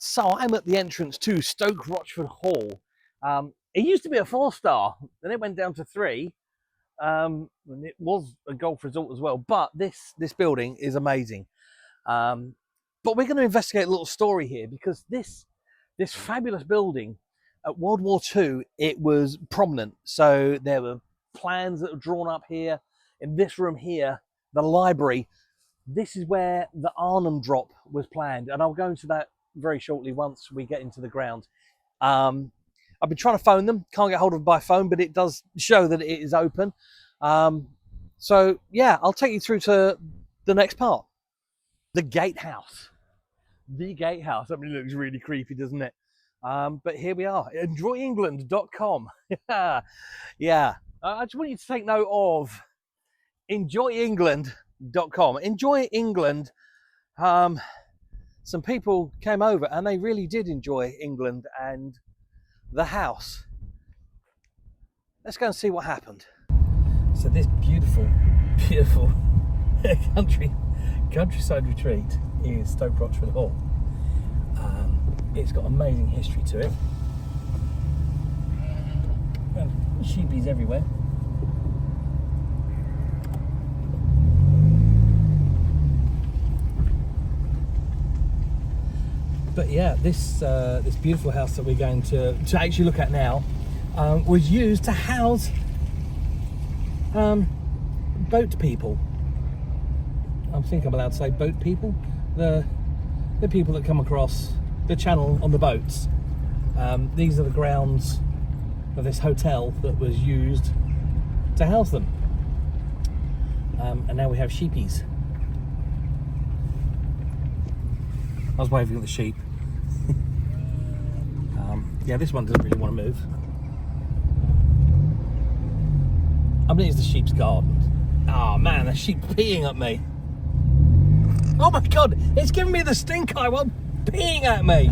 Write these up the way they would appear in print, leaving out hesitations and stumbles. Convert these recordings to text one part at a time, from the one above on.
So I'm at the entrance to Stoke Rochford Hall. It used to be a 4-star, then it went down to 3, and it was a golf resort as well. But this building is amazing. But we're going to investigate a little story here, because this fabulous building at World War II, it was prominent. So there were plans that were drawn up here in this room here, the library. This is where the Arnham drop was planned, and I'll go into that very shortly once we get into the ground. I've been trying to phone them, can't get hold of them by phone, but it does show that it is open. So yeah, I'll take you through to the next part. The gatehouse. The gatehouse. I mean, it looks really creepy, doesn't it? But here we are, enjoyengland.com. Yeah, I just want you to take note of enjoyengland.com. Enjoy England. Some people came over and they really did enjoy England and the house. Let's go and see what happened. So this beautiful countryside retreat is Stoke Rochford Hall. It's got amazing history to it. Sheepies everywhere. But yeah, this beautiful house that we're going to actually look at now was used to house boat people. I think I'm allowed to say boat people. The people that come across the channel on the boats. These are the grounds of this hotel that was used to house them. And now we have sheepies. I was waving at the sheep. Yeah, this one doesn't really want to move. I mean, it's the sheep's garden. Oh man, the sheep peeing at me. Oh my god, it's giving me the stink eye while peeing at me.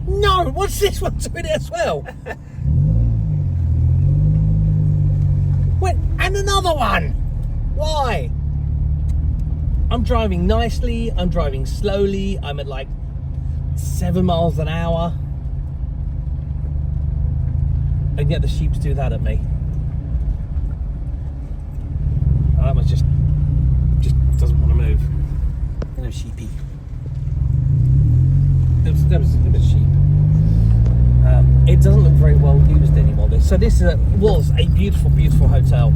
No, what's this one doing as well? Wait, and another one. Why? I'm driving nicely, I'm driving slowly, I'm at like 7 miles an hour. And yet the sheep do that at me. And that one just doesn't want to move. Hello, sheepy. There was a sheep. It doesn't look very well used anymore. So this was a beautiful hotel.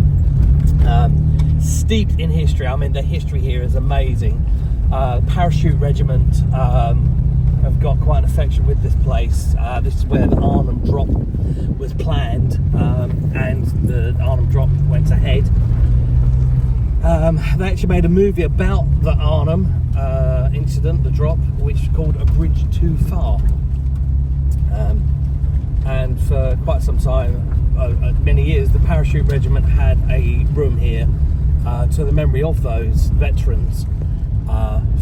Steeped in history. I mean, the history here is amazing. Parachute Regiment have got quite an affection with this place. This is where the Arnham drop was planned, and the Arnham drop went ahead. They actually made a movie about the Arnham incident, the drop, which is called A Bridge Too Far. And for quite some time, many years, the Parachute Regiment had a room here to the memory of those veterans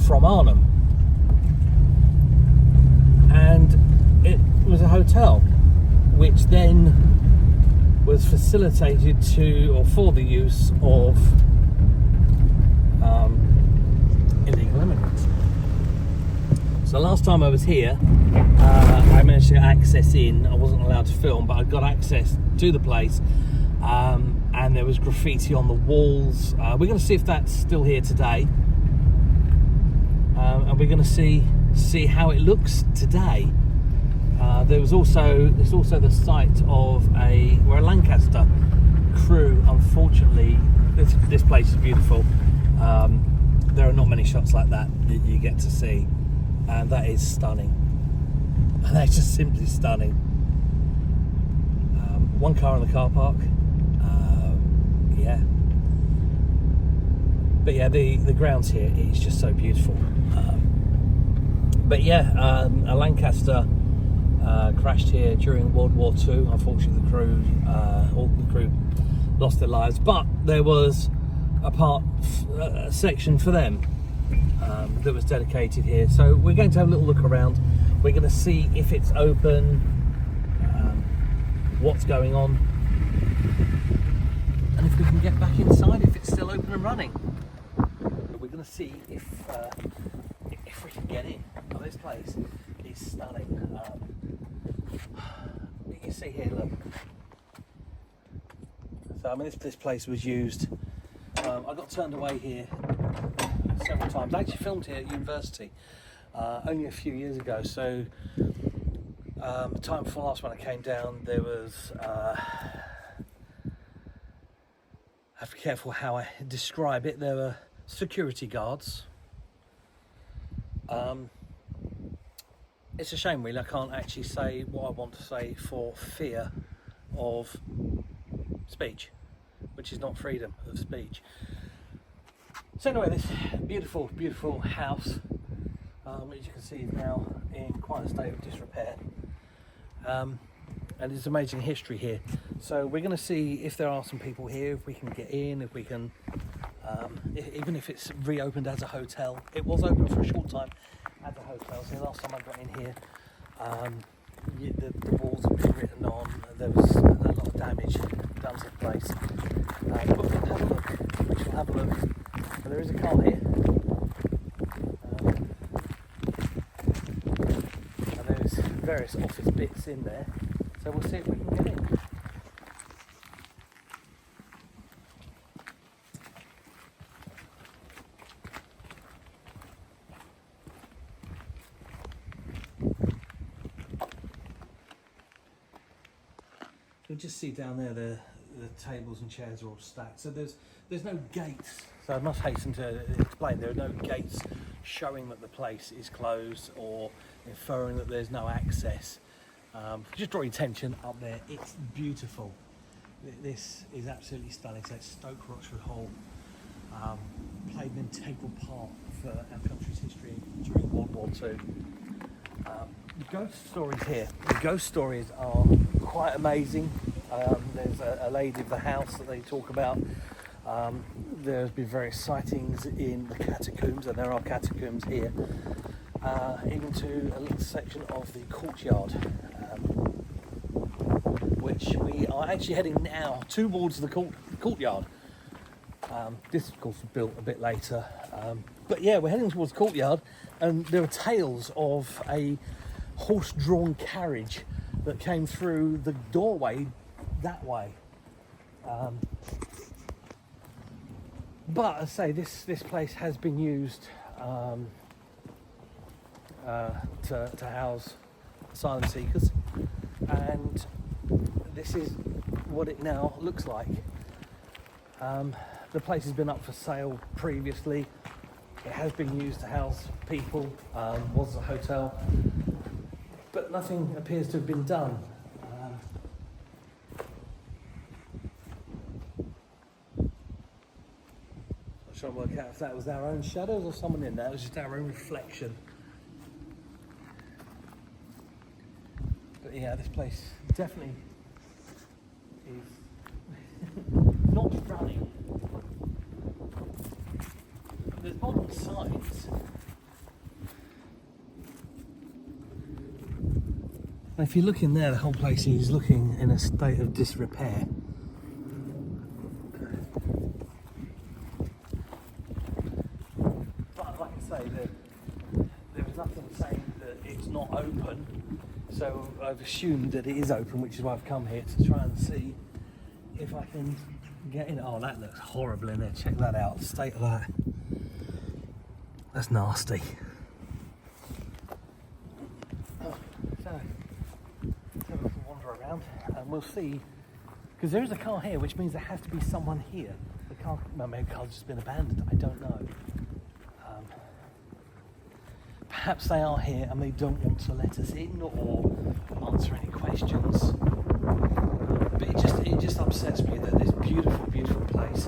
from Arnham. And it was a hotel which then was facilitated for the use of illegal immigrants. So last time I was here, I managed to access in. I wasn't allowed to film, but I got access to the place, and there was graffiti on the walls. We're going to see if that's still here today, and we're going to see how it looks today. There's also the site of where a Lancaster crew. Unfortunately, this place is beautiful. There are not many shots like that you get to see, and that is stunning. And that's just simply stunning. One car in the car park. Yeah. But yeah, the grounds here is just so beautiful. But yeah, a Lancaster crashed here during World War II. Unfortunately, all the crew lost their lives. But there was a section for them that was dedicated here. So we're going to have a little look around. We're going to see if it's open, what's going on, and if we can get back inside, if it's still open and running. But we're going to see if if we can get in. Now, this place is stunning. You can see here, look. So I mean, this place was used. I got turned away here several times. I actually filmed here at university only a few years ago. So the time before last when I came down, there was. I have to be careful how I describe it. There were security guards. It's a shame really I can't actually say what I want to say for fear of speech, which is not freedom of speech. So anyway, this beautiful, beautiful house, as you can see, is now in quite a state of disrepair. And there's amazing history here. So we're going to see if there are some people here, if we can get in, if we can, even if it's reopened as a hotel. It was open for a short time as a hotel, so the last time I got in here, the walls have been written on, there was a lot of damage done to the place. But we can have a look, we shall have a look. So there is a car here. And there's various office bits in there. So we'll see if we can get in. You'll just see down there the tables and chairs are all stacked. So there's no gates. So I must hasten to explain, there are no gates showing that the place is closed or inferring that there's no access. Just draw your attention up there, it's beautiful. This is absolutely stunning. So it's Stoke Rochford Hall, played an integral part for our country's history during World War II. The ghost stories here, the ghost stories are quite amazing. There's a lady of the house that they talk about. There's been various sightings in the catacombs, and there are catacombs here, even to a little section of the courtyard, which we are actually heading now towards the courtyard. This of course was built a bit later, but yeah, we're heading towards the courtyard, and there are tales of a horse-drawn carriage that came through the doorway that way. But as I say, this place has been used to house asylum seekers, and this is what it now looks like. The place has been up for sale previously. It has been used to house people, was a hotel, but nothing appears to have been done. I'm trying to work out if that was our own shadows or someone in there. It was just our own reflection. But yeah, this place definitely is not running. There's modern signs. And if you look in there, the whole place is looking in a state of disrepair. But like I say, there was nothing saying that it's not open, so I've assumed that it is open, which is why I've come here to try and see if I can get in. Oh, that looks horrible in there. Check that out, the state of that. That's nasty. So, let's have a little wander around and we'll see, because there is a car here, which means there has to be someone here. The car, well, maybe the car's just been abandoned, I don't know. Perhaps they are here and they don't want to let us in or answer any questions. But it just upsets me that this beautiful, beautiful place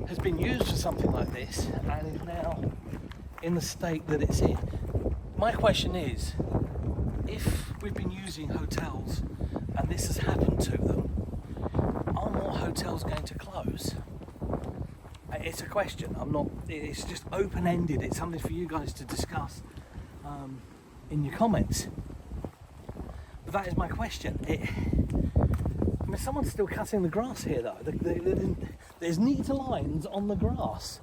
has been used for something like this and is now in the state that it's in. My question is, if we've been using hotels and this has happened to them, are more hotels going to close? It's a question. It's just open-ended. It's something for you guys to discuss in your comments. But that is my question. I mean, someone's still cutting the grass here, though. There's neat lines on the grass.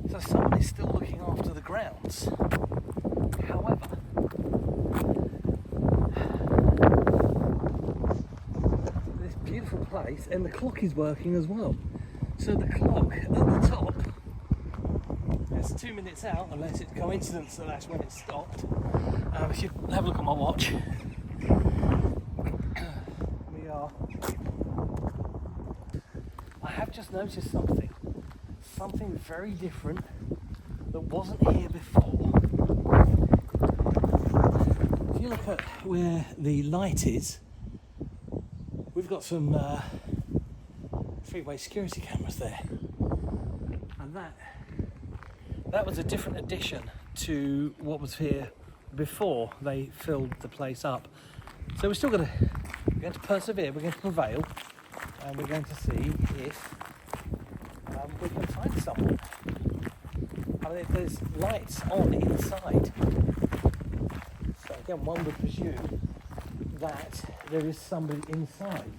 So someone is still looking after the grounds. However, this beautiful place, and the clock is working as well. So the clock at the top, it's 2 minutes out, unless it's coincidence that that's when it stopped. If you have a look at my watch, we are. I have just noticed something very different that wasn't here before. If you look at where the light is, we've got some three-way security cameras there, and that was a different addition to what was here before they filled the place up. So we're going to persevere, we're going to prevail, and we're going to see if we can find someone. I mean, there's lights on inside, so again, one would presume that there is somebody inside.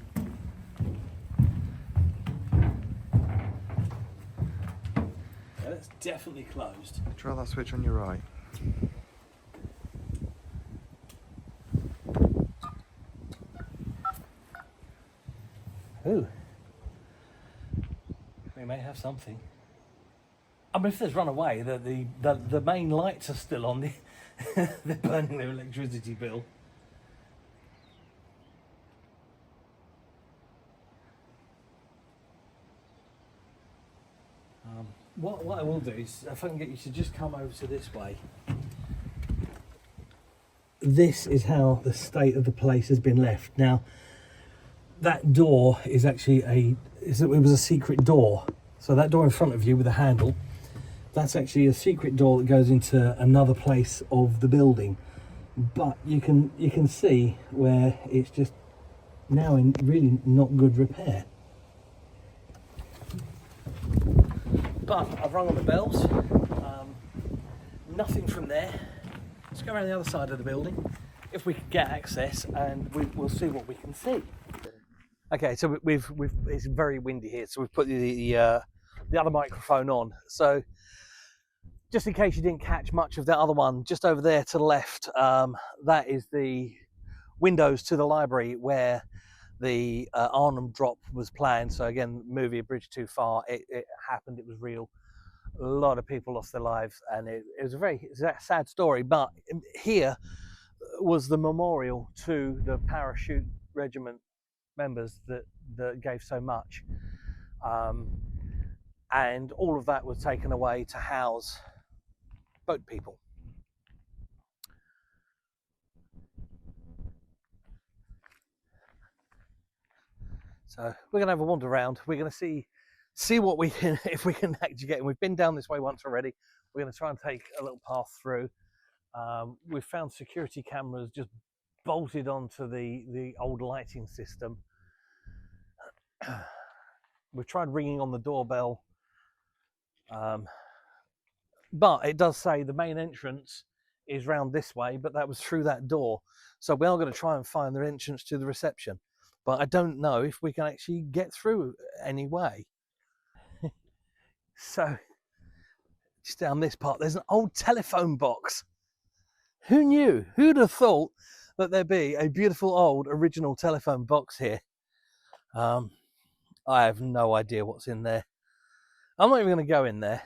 Yeah, that's definitely closed. Try that switch on your right. Ooh. We may have something. I mean, if there's run away, the main lights are still on. They're burning their electricity bill. What I will do is, if I can get you to just come over to this way. This is how the state of the place has been left. Now, that door is actually it was a secret door. So that door in front of you with a handle, that's actually a secret door that goes into another place of the building. But you can see where it's just now in really not good repair. But I've rung on the bells, nothing from there. Let's go around the other side of the building, if we can get access, and we'll see what we can see. Okay, so it's very windy here, so we've put the other microphone on. So just in case you didn't catch much of the other one, just over there to the left, that is the windows to the library where the Arnham drop was planned. So again, movie A Bridge Too Far, it happened, it was real. A lot of people lost their lives, and it was a very sad story. But here was the memorial to the Parachute Regiment members that gave so much, and all of that was taken away to house boat people. So we're gonna have a wander around. We're gonna see what we can, if we can actually get in. We've been down this way once already. We're gonna try and take a little path through. We've found security cameras just bolted onto the old lighting system. We've tried ringing on the doorbell, but it does say the main entrance is round this way, but that was through that door. So we are going to try and find the entrance to the reception, but I don't know if we can actually get through anyway. So just down this part, there's an old telephone box. Who knew? Who'd have thought that there'd be a beautiful old original telephone box here? I have no idea what's in there. I'm not even going to go in there.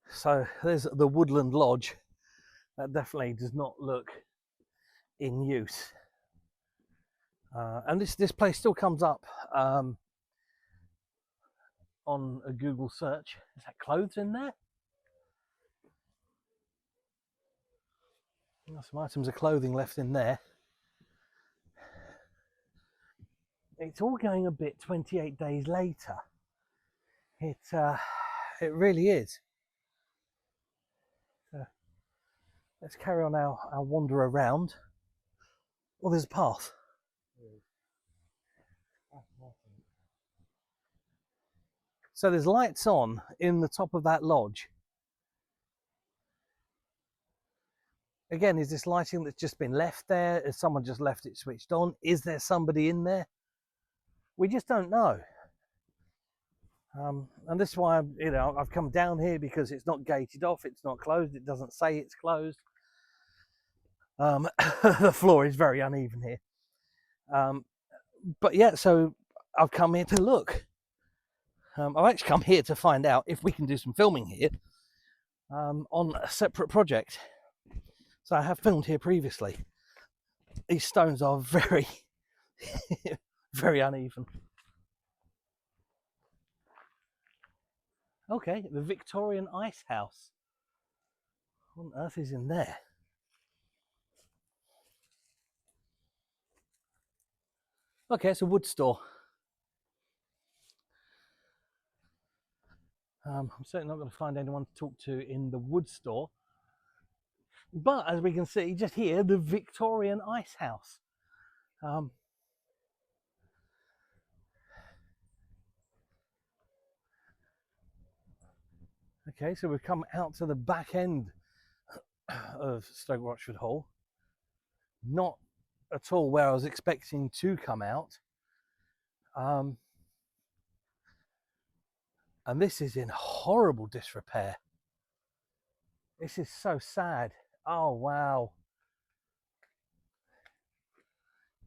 So there's the Woodland Lodge. That definitely does not look in use. And this place still comes up on a Google search. Is that clothes in there? Some items of clothing left in there. It's all going a bit 28 days later. It really is. So let's carry on our wander around. Well, there's a path. So there's lights on in the top of that lodge. Again, is this lighting that's just been left there? Has someone just left it switched on? Is there somebody in there? We just don't know. And this is why I've come down here, because it's not gated off, it's not closed, it doesn't say it's closed. The floor is very uneven here. But yeah, so I've come here to look. I've actually come here to find out if we can do some filming here on a separate project. So I have filmed here previously. These stones are very, very uneven. Okay, the Victorian Ice House. What on earth is in there? Okay, it's a wood store. I'm certainly not going to find anyone to talk to in the wood store. But as we can see just here, the Victorian Ice House. Okay, so we've come out to the back end of Stoke Rochford Hall. Not at all where I was expecting to come out. And this is in horrible disrepair. This is so sad. Oh, wow.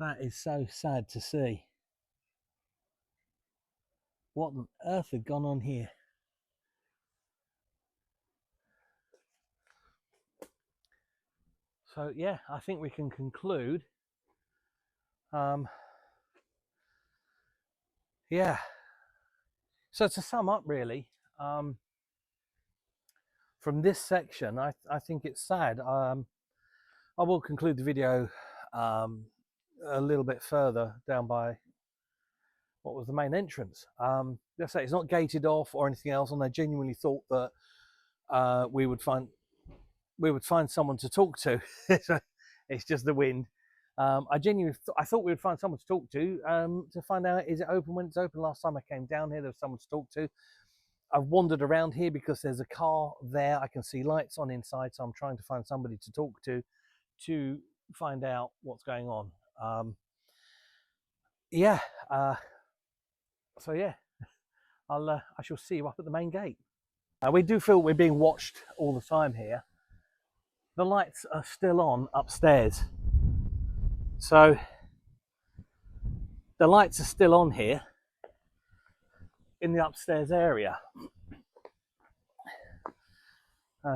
That is so sad to see. What on earth had gone on here? So yeah, I think we can conclude. Yeah. So to sum up, really, from this section, I think it's sad. I will conclude the video a little bit further down by what was the main entrance. Let's say it's not gated off or anything else, and I genuinely thought that we would find someone to talk to. It's just the wind. I thought we would find someone to talk to find out, is it open when it's open. Last time I came down here, there was someone to talk to. I've wandered around here because there's a car there. I can see lights on inside, so I'm trying to find somebody to talk to find out what's going on. Yeah. So yeah, I shall see you up at the main gate. We do feel we're being watched all the time here. The lights are still on upstairs. So the lights are still on here in the upstairs area.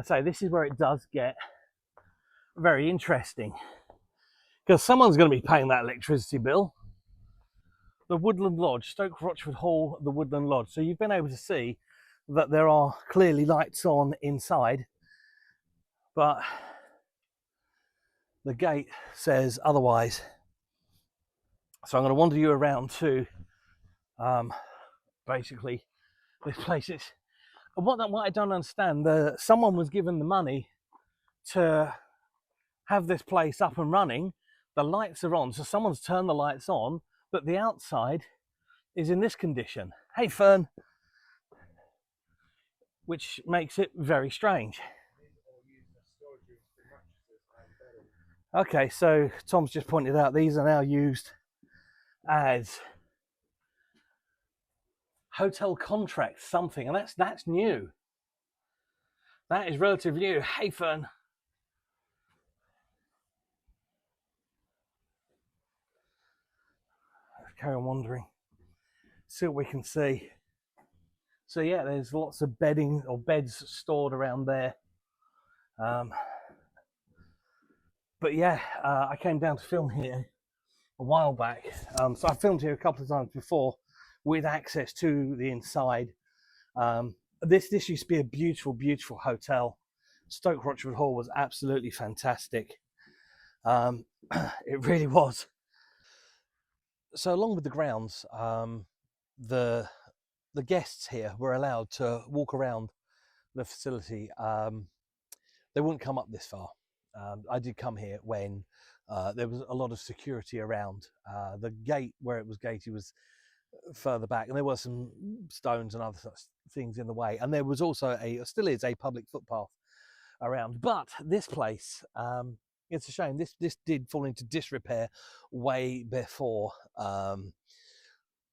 So this is where it does get very interesting, because someone's going to be paying that electricity bill. The Woodland Lodge, Stoke Rochford Hall, the Woodland Lodge. So you've been able to see that there are clearly lights on inside, but the gate says otherwise. So I'm going to wander you around to basically this place. It's what I don't understand. Someone was given the money to have this place up and running. The lights are on, so someone's turned the lights on, but the outside is in this condition. Hey, Fern. Which makes it very strange. Okay, so Tom's just pointed out these are now used as hotel contracts, something, and that's new. That is relatively new. Hey, Fern. Let's carry on wandering. See what we can see. So yeah, there's lots of bedding or beds stored around there. But yeah, I came down to film here a while back. So I filmed here a couple of times before with access to the inside. This used to be a beautiful, beautiful hotel. Stoke Rochford Hall was absolutely fantastic. It really was. So along with the grounds, the guests here were allowed to walk around the facility. They wouldn't come up this far. I did come here when there was a lot of security around. The gate where it was gated was further back, and there were some stones and other such things in the way, and there was also still is a public footpath around. But this place, it's a shame, this did fall into disrepair way before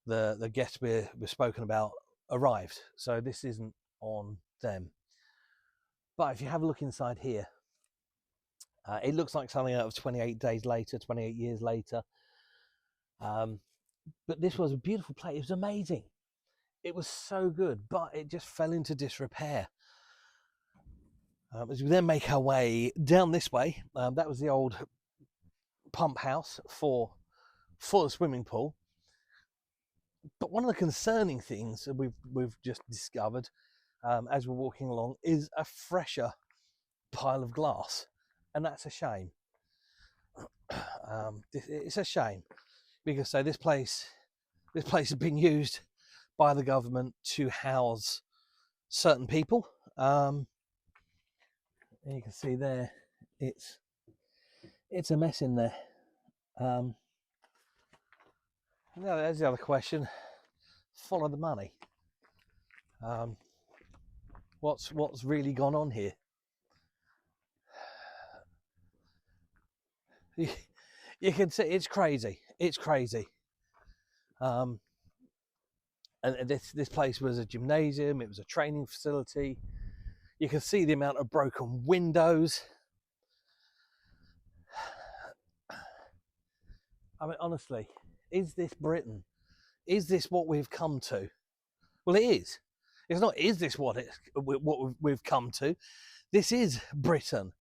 the guests we're spoken about arrived, so this isn't on them. But if you have a look inside here, it looks like something out of 28 days later, 28 years later. But this was a beautiful place. It was amazing. It was so good, but it just fell into disrepair. As we then make our way down this way, that was the old pump house for the swimming pool. But one of the concerning things that we've just discovered as we're walking along is a fresher pile of glass, and that's a shame. It's a shame because this place has been used by the government to house certain people. And you can see there, it's a mess in there. Now there's the other question: follow the money. What's really gone on here? You can see it's crazy. It's crazy. And this place was a gymnasium. It was a training facility. You can see the amount of broken windows. I mean, honestly, is this Britain? Is this what we've come to? Well, it is. It's not, is this what we've come to? This is Britain.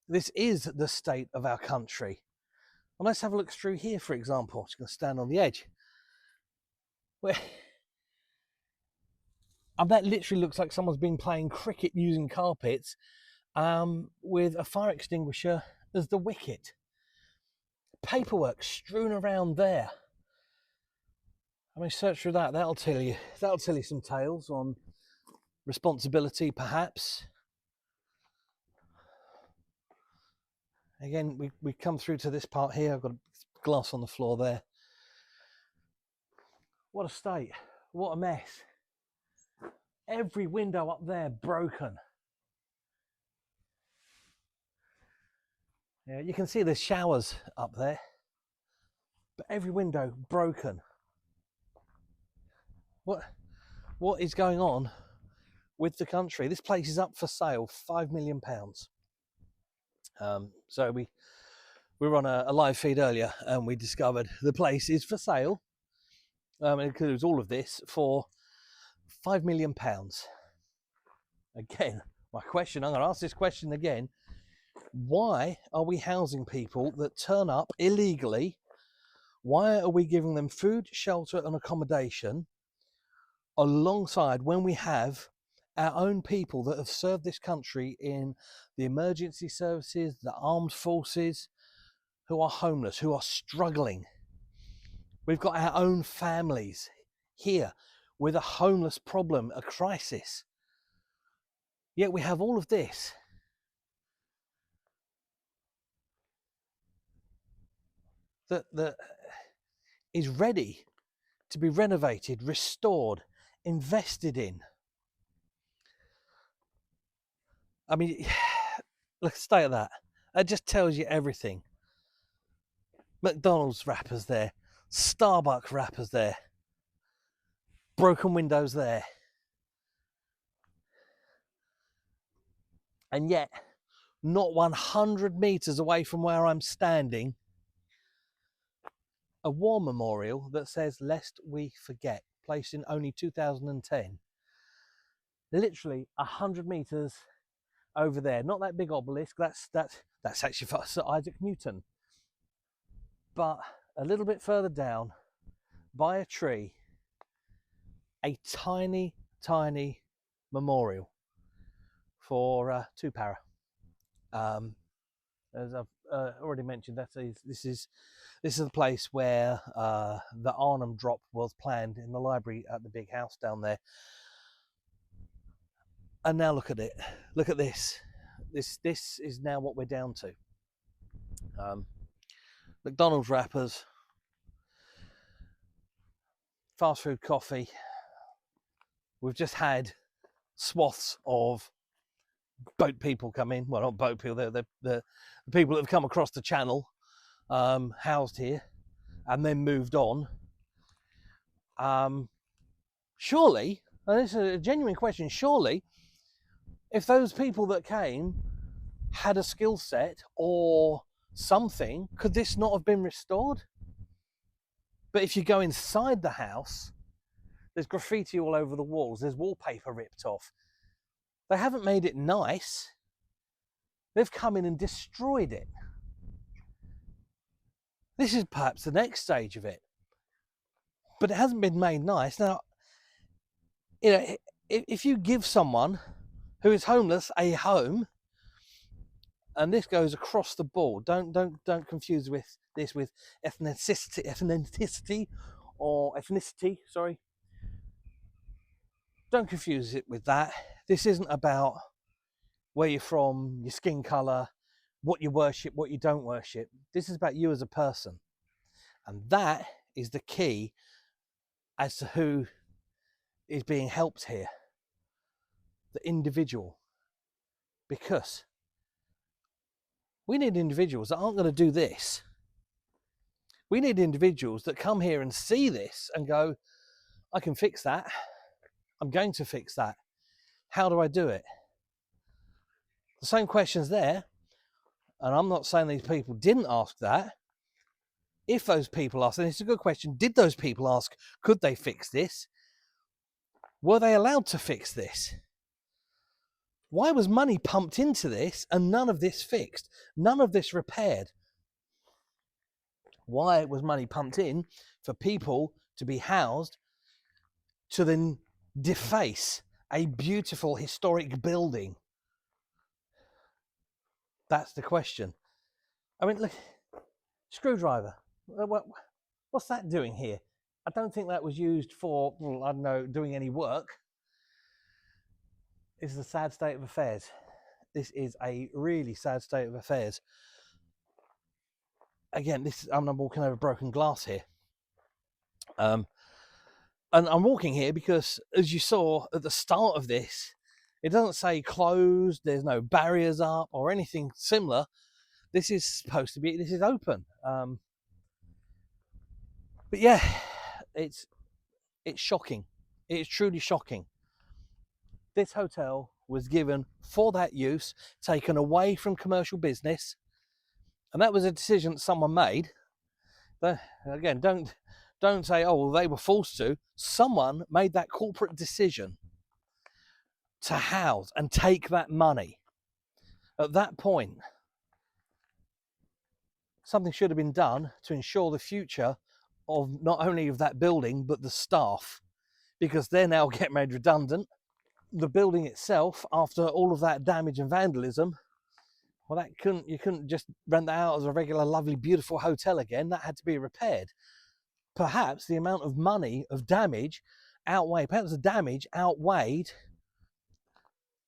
This is the state of our country. And let's have a look through here, for example. I'm just going to stand on the edge. And that literally looks like someone's been playing cricket using carpets with a fire extinguisher as the wicket. Paperwork strewn around there. I mean, search through that. That'll tell you some tales on responsibility, perhaps. Again, we come through to this part here. I've got glass on the floor there. What a state! What a mess! Every window up there broken. Yeah, you can see there's showers up there, but every window broken. What is going on with the country? This place is up for sale, £5 million. So we were on a live feed earlier, and we discovered the place is for sale. It includes all of this for £5 million. Again, my question, I'm going to ask this question again. Why are we housing people that turn up illegally? Why are we giving them food, shelter and accommodation alongside when we have our own people that have served this country in the emergency services, the armed forces, who are homeless, who are struggling? We've got our own families here with a homeless problem, a crisis. Yet we have all of this. That is ready to be renovated, restored, invested in. I mean, let's stay at that. That just tells you everything. McDonald's wrappers there, Starbucks wrappers there, broken windows there. And yet, not 100 meters away from where I'm standing, a war memorial that says "Lest we forget," placed in only 2010. Literally 100 meters over there. Not that big obelisk. That's actually for Sir Isaac Newton. But a little bit further down, by a tree, a tiny memorial for 2 Para. As I've already mentioned, this is the place where the Arnham drop was planned, in the library at the big house down there. And now look at it. Look at this. This is now what we're down to. McDonald's wrappers, fast food, coffee. We've just had swaths of boat people come in. Well, not boat people, they're the people that have come across the channel, housed here, and then moved on. Surely, and this is a genuine question, surely, if those people that came had a skill set or something, could this not have been restored? But if you go inside the house, there's graffiti all over the walls, there's wallpaper ripped off. They haven't made it nice. They've come in and destroyed it. This is perhaps the next stage of it. But it hasn't been made nice. Now, you know, if you give someone who is homeless a home, and this goes across the board, don't confuse this with ethnicity, sorry. Don't confuse it with that. This isn't about where you're from, your skin colour, what you worship, what you don't worship. This is about you as a person. And that is the key as to who is being helped here. The individual. Because we need individuals that aren't going to do this. We need individuals that come here and see this and go, I can fix that. I'm going to fix that. How do I do it? The same question's there. And I'm not saying these people didn't ask that. If those people asked, and it's a good question, did those people ask, could they fix this? Were they allowed to fix this? Why was money pumped into this and none of this fixed? None of this repaired? Why was money pumped in for people to be housed to then deface a beautiful historic building? That's the question. I mean, look, screwdriver. What's that doing here? I don't think that was used for, I don't know, doing any work. This is a sad state of affairs. This is a really sad state of affairs. Again, I'm walking over broken glass here. And I'm walking here because, as you saw at the start of this, it doesn't say closed, there's no barriers up or anything similar. This is supposed to be, this is open. But yeah, it's shocking. It's truly shocking. This hotel was given for that use, taken away from commercial business, and that was a decision that someone made. But again, don't say, oh, well, they were forced to. Someone made that corporate decision to house and take that money. At that point, something should have been done to ensure the future of not only of that building, but the staff, because they're now getting made redundant. The building itself, after all of that damage and vandalism, well, you couldn't just rent that out as a regular, lovely, beautiful hotel again. That had to be repaired. Perhaps the amount of money of damage perhaps the damage outweighed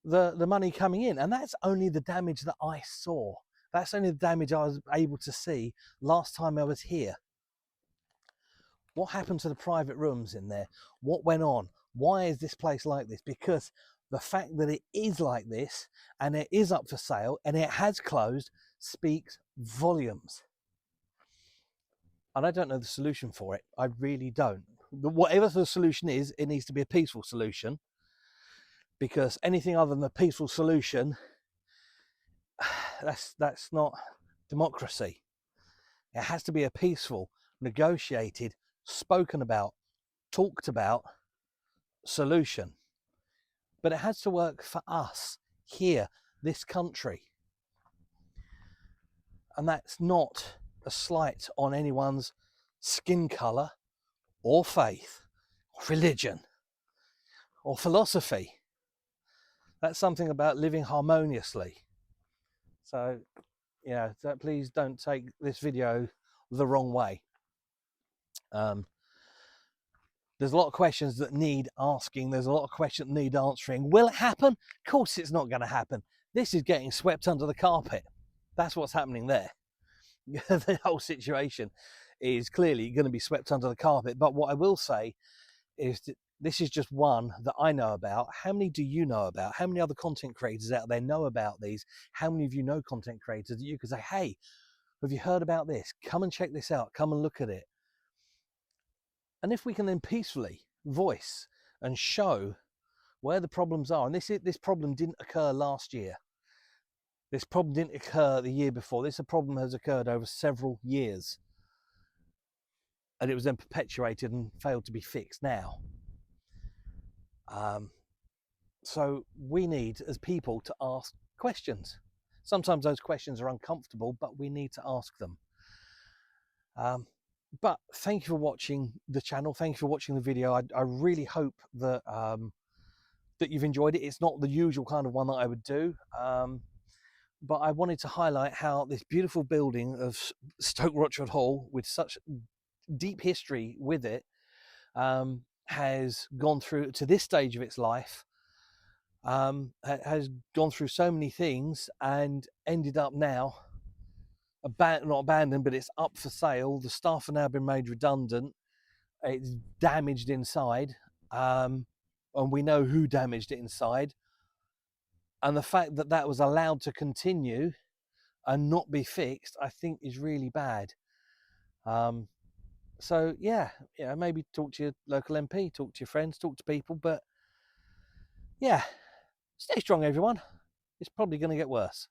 the money coming in. And that's only the damage that I saw. That's only the damage I was able to see last time I was here. What happened to the private rooms in there? What went on? Why is this place like this? Because the fact that it is like this and it is up for sale and it has closed speaks volumes. And I don't know the solution for it. I really don't. Whatever the solution is, it needs to be a peaceful solution, because anything other than a peaceful solution, that's not democracy. It has to be a peaceful, negotiated, spoken about, talked about solution. But it has to work for us here, this country. And that's not a slight on anyone's skin colour or faith or religion or philosophy. That's something about living harmoniously. So, yeah, please don't take this video the wrong way. There's a lot of questions that need asking. There's a lot of questions that need answering. Will it happen? Of course it's not going to happen. This is getting swept under the carpet. That's what's happening there. The whole situation. is clearly going to be swept under the carpet. But what I will say is that this is just one that I know about. How many do you know about? How many other content creators out there know about these? How many of you know content creators that you could say, hey, have you heard about this? Come and check this out. Come and look at it. And if we can then peacefully voice and show where the problems are, and this problem didn't occur last year. This problem didn't occur the year before. This problem has occurred over several years. And it was then perpetuated and failed to be fixed now. So we need, as people, to ask questions. Sometimes those questions are uncomfortable, but we need to ask them. But thank you for watching the channel. Thank you for watching the video. I really hope that that you've enjoyed it. It's not the usual kind of one that I would do. But I wanted to highlight how this beautiful building of Stoke Rochford Hall, with such deep history with it, has gone through to this stage of its life, has gone through so many things and ended up now not abandoned, but it's up for sale. The staff have now been made redundant. It's damaged inside, and we know who damaged it inside. And the fact that that was allowed to continue and not be fixed, I think, is really bad. So yeah, maybe talk to your local MP, talk to your friends, talk to people. But yeah, stay strong, everyone. It's probably going to get worse.